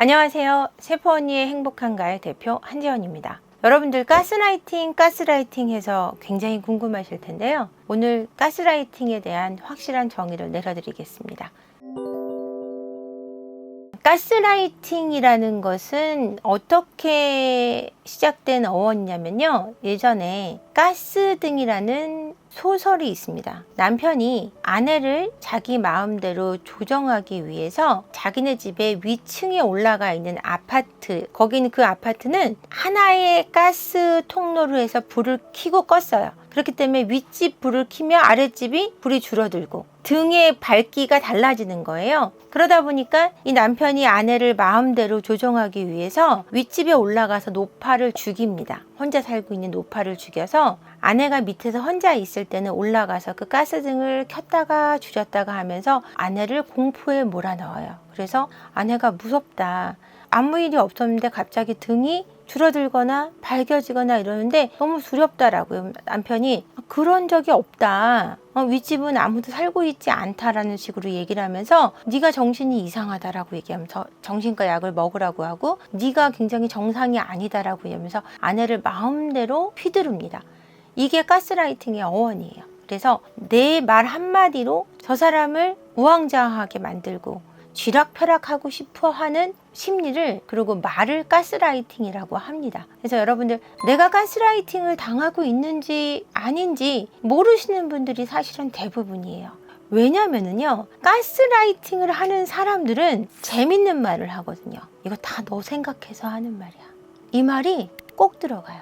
안녕하세요. 세포 언니의 행복한 가을 대표 한지연입니다. 여러분들 가스라이팅 해서 굉장히 궁금하실 텐데요. 오늘 가스라이팅에 대한 확실한 정의를 내려드리겠습니다. 가스라이팅이라는 것은 어떻게 시작된 어원이냐면요. 예전에 가스등이라는 소설이 있습니다. 남편이 아내를 자기 마음대로 조정하기 위해서 자기네 집에 위층에 올라가 있는 아파트, 거기는 그 아파트는 하나의 가스 통로로 해서 불을 켜고 껐어요. 그렇기 때문에 윗집 불을 켜면 아랫집이 불이 줄어들고 등의 밝기가 달라지는 거예요. 그러다 보니까 이 남편이 아내를 마음대로 조정하기 위해서 윗집에 올라가서 노파를 죽입니다. 혼자 살고 있는 노파를 죽여서 아내가 밑에서 혼자 있을 때는 올라가서 그 가스등을 켰다가 줄였다가 하면서 아내를 공포에 몰아넣어요. 그래서 아내가 무섭다. 아무 일이 없었는데 갑자기 등이 줄어들거나 밝아지거나 이러는데 너무 두렵다라고요. 남편이 그런 적이 없다. 윗집은 아무도 살고 있지 않다라는 식으로 얘기를 하면서 네가 정신이 이상하다라고 얘기하면서 정신과 약을 먹으라고 하고 네가 굉장히 정상이 아니다라고 얘기하면서 아내를 마음대로 휘두릅니다. 이게 가스라이팅의 어원이에요. 그래서 내 말 한마디로 저 사람을 우왕좌왕하게 만들고 쥐락펴락하고 싶어 하는 심리를, 그리고 말을 가스라이팅이라고 합니다. 그래서 여러분들 내가 가스라이팅을 당하고 있는지 아닌지 모르시는 분들이 사실은 대부분이에요. 왜냐면은요, 가스라이팅을 하는 사람들은 재밌는 말을 하거든요. 이거 다 너 생각해서 하는 말이야. 이 말이 꼭 들어가요.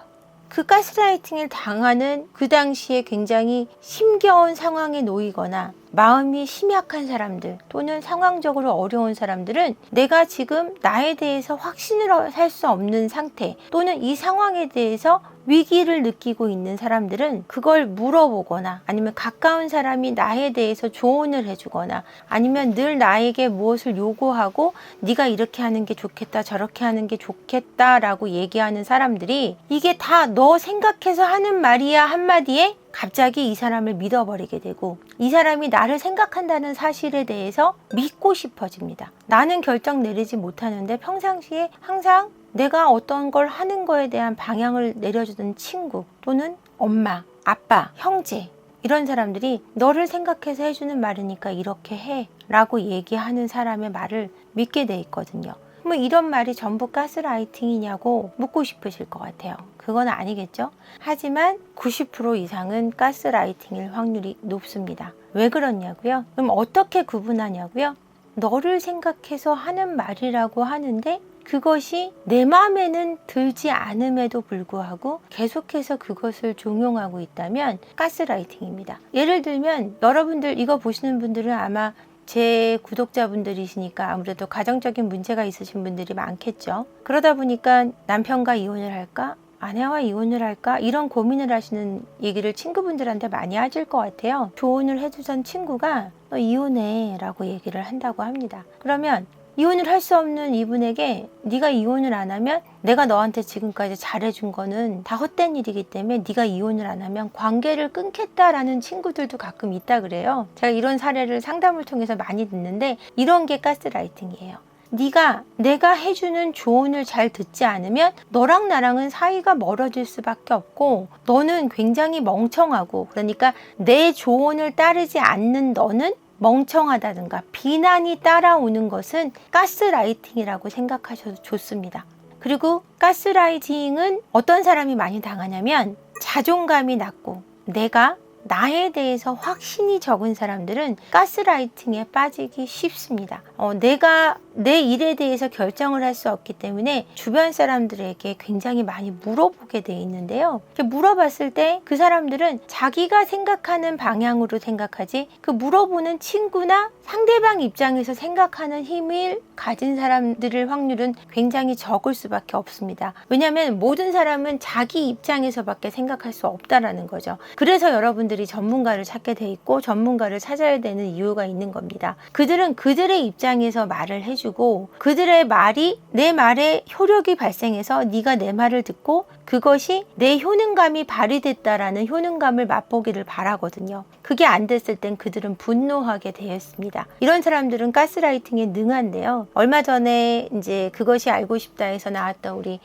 그 가스라이팅을 당하는 그 당시에 굉장히 힘겨운 상황에 놓이거나 마음이 심약한 사람들 또는 상황적으로 어려운 사람들은 내가 지금 나에 대해서 확신을 할 수 없는 상태 또는 이 상황에 대해서 위기를 느끼고 있는 사람들은 그걸 물어보거나 아니면 가까운 사람이 나에 대해서 조언을 해주거나 아니면 늘 나에게 무엇을 요구하고 네가 이렇게 하는 게 좋겠다 저렇게 하는 게 좋겠다 라고 얘기하는 사람들이 이게 다 너 생각해서 하는 말이야 한마디에 갑자기 이 사람을 믿어버리게 되고 이 사람이 나를 생각한다는 사실에 대해서 믿고 싶어집니다. 나는 결정 내리지 못하는데 평상시에 항상 내가 어떤 걸 하는 거에 대한 방향을 내려주던 친구 또는 엄마, 아빠, 형제 이런 사람들이 너를 생각해서 해주는 말이니까 이렇게 해 라고 얘기하는 사람의 말을 믿게 돼 있거든요. 뭐 이런 말이 전부 가스라이팅이냐고 묻고 싶으실 것 같아요. 그건 아니겠죠? 하지만 90% 이상은 가스라이팅일 확률이 높습니다. 왜 그러냐고요? 그럼 어떻게 구분하냐고요? 너를 생각해서 하는 말이라고 하는데 그것이 내 마음에는 들지 않음에도 불구하고 계속해서 그것을 종용하고 있다면 가스라이팅입니다. 예를 들면 여러분들 이거 보시는 분들은 아마 제 구독자분들이시니까 아무래도 가정적인 문제가 있으신 분들이 많겠죠. 그러다 보니까 남편과 이혼을 할까? 아내와 이혼을 할까? 이런 고민을 하시는 얘기를 친구분들한테 많이 하실 것 같아요. 조언을 해주던 친구가 너 이혼해 라고 얘기를 한다고 합니다. 그러면 이혼을 할 수 없는 이분에게 네가 이혼을 안 하면 내가 너한테 지금까지 잘해준 거는 다 헛된 일이기 때문에 네가 이혼을 안 하면 관계를 끊겠다라는 친구들도 가끔 있다 그래요. 제가 이런 사례를 상담을 통해서 많이 듣는데 이런 게 가스라이팅이에요. 네가 내가 해주는 조언을 잘 듣지 않으면 너랑 나랑은 사이가 멀어질 수밖에 없고 너는 굉장히 멍청하고 그러니까 내 조언을 따르지 않는 너는 멍청하다든가 비난이 따라오는 것은 가스라이팅이라고 생각하셔도 좋습니다. 그리고 가스라이팅은 어떤 사람이 많이 당하냐면 자존감이 낮고 내가 나에 대해서 확신이 적은 사람들은 가스라이팅에 빠지기 쉽습니다. 내가 내 일에 대해서 결정을 할 수 없기 때문에 주변 사람들에게 굉장히 많이 물어보게 돼 있는데요. 물어봤을 때 그 사람들은 자기가 생각하는 방향으로 생각하지 그 물어보는 친구나 상대방 입장에서 생각하는 힘을 가진 사람들의 확률은 굉장히 적을 수밖에 없습니다. 왜냐하면 모든 사람은 자기 입장에서밖에 생각할 수 없다라는 거죠. 그래서 여러분들이 사람들이 전문가를 찾게 돼 있고 전문가를 찾아야 되는 이유가 있는 겁니다. 그들은 그들의 입장에서 말을 해주고 그들의 말이 내 말에 효력이 발생해서 네가 내 말을 듣고 그것이 내 효능감이 발휘됐다라는 효능감을 맛보기를 바라거든요. 그게 안 됐을 땐 그들은 분노하게 되어 있습니다. 이런 사람들은 가스라이팅에 능한데요. 얼마 전에 이제 그것이 알고 싶다에서 나왔던 우리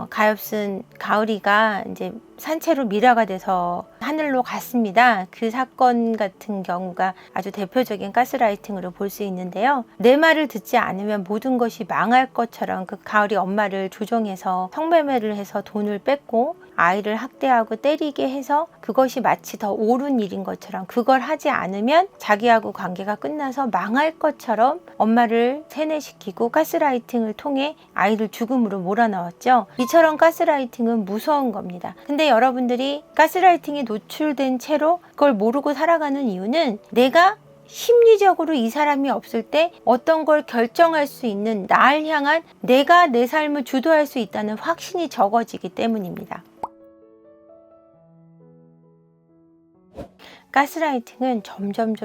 가엾은 가을이가 이제 산채로 미라가 돼서 하늘로 갔습니다. 그 사건 같은 경우가 아주 대표적인 가스라이팅으로 볼 수 있는데요. 내 말을 듣지 않으면 모든 것이 망할 것처럼 그 가을이 엄마를 조종해서 성매매를 해서 돈을 뺏고 아이를 학대하고 때리게 해서 그것이 마치 더 옳은 일인 것처럼 그걸 하지 않으면 자기하고 관계가 끝나서 망할 것처럼 엄마를 세뇌시키고 가스라이팅을 통해 아이를 죽음으로 몰아넣었죠. 이처럼 가스라이팅은 무서운 겁니다. 근데 여러분들이 가스라이팅에 노출된 채로 그걸 모르고 살아가는 이유는 내가 심리적으로 이 사람이 없을 때 어떤 걸 결정할 수 있는 나를 향한 내가 내 삶을 주도할 수 있다는 확신이 적어지기 때문입니다. 가스라이팅은 점점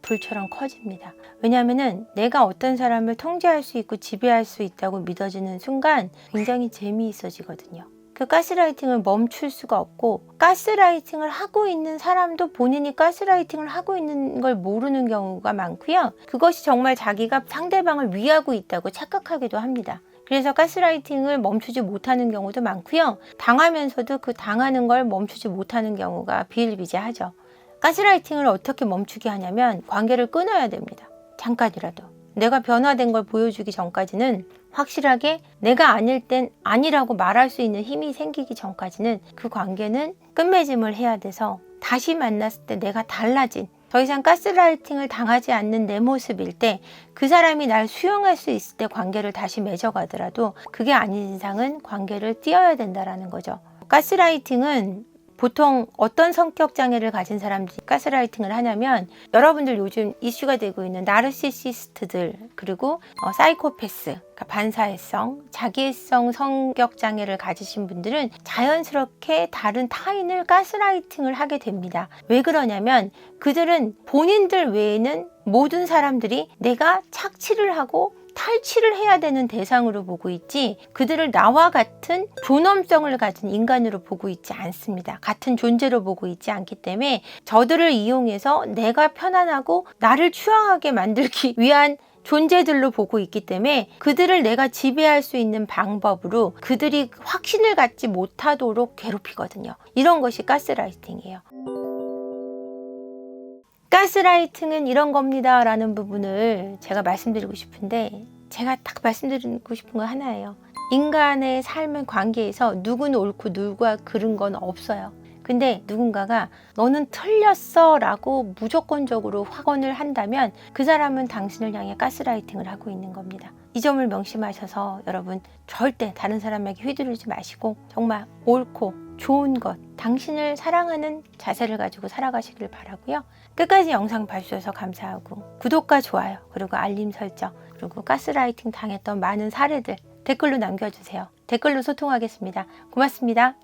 불처럼 커집니다. 왜냐하면 내가 어떤 사람을 통제할 수 있고 지배할 수 있다고 믿어지는 순간 굉장히 재미있어지거든요. 그 가스라이팅을 멈출 수가 없고 가스라이팅을 하고 있는 사람도 본인이 가스라이팅을 하고 있는 걸 모르는 경우가 많고요. 그것이 정말 자기가 상대방을 위하고 있다고 착각하기도 합니다. 그래서 가스라이팅을 멈추지 못하는 경우도 많고요. 당하면서도 그 당하는 걸 멈추지 못하는 경우가 비일비재하죠. 가스라이팅을 어떻게 멈추게 하냐면 관계를 끊어야 됩니다. 잠깐이라도. 내가 변화된 걸 보여주기 전까지는 확실하게 내가 아닐 땐 아니라고 말할 수 있는 힘이 생기기 전까지는 그 관계는 끝맺음을 해야 돼서 다시 만났을 때 내가 달라진 더 이상 가스라이팅을 당하지 않는 내 모습일 때 그 사람이 날 수용할 수 있을 때 관계를 다시 맺어가더라도 그게 아닌 이상은 관계를 띄어야 된다는 거죠. 가스라이팅은 보통 어떤 성격 장애를 가진 사람들이 가스라이팅을 하냐면 여러분들 요즘 이슈가 되고 있는 나르시시스트들 그리고 사이코패스 그러니까 반사회성, 자기애성 성격 장애를 가지신 분들은 자연스럽게 다른 타인을 가스라이팅을 하게 됩니다. 왜 그러냐면 그들은 본인들 외에는 모든 사람들이 내가 착취를 하고 탈취를 해야 되는 대상으로 보고 있지 그들을 나와 같은 존엄성을 가진 인간으로 보고 있지 않습니다. 같은 존재로 보고 있지 않기 때문에 저들을 이용해서 내가 편안하고 나를 추앙하게 만들기 위한 존재들로 보고 있기 때문에 그들을 내가 지배할 수 있는 방법으로 그들이 확신을 갖지 못하도록 괴롭히거든요. 이런 것이 가스라이팅이에요. 가스라이팅은 이런 겁니다 라는 부분을 제가 말씀드리고 싶은데 제가 딱 말씀드리고 싶은 건 하나예요. 인간의 삶의 관계에서 누구는 옳고 누구가 그른 건 없어요. 근데 누군가가 너는 틀렸어 라고 무조건적으로 확언을 한다면 그 사람은 당신을 향해 가스라이팅을 하고 있는 겁니다. 이 점을 명심하셔서 여러분 절대 다른 사람에게 휘두르지 마시고 정말 옳고 좋은 것, 당신을 사랑하는 자세를 가지고 살아가시길 바라고요. 끝까지 영상 봐주셔서 감사하고 구독과 좋아요 그리고 알림 설정 그리고 가스라이팅 당했던 많은 사례들 댓글로 남겨주세요. 댓글로 소통하겠습니다. 고맙습니다.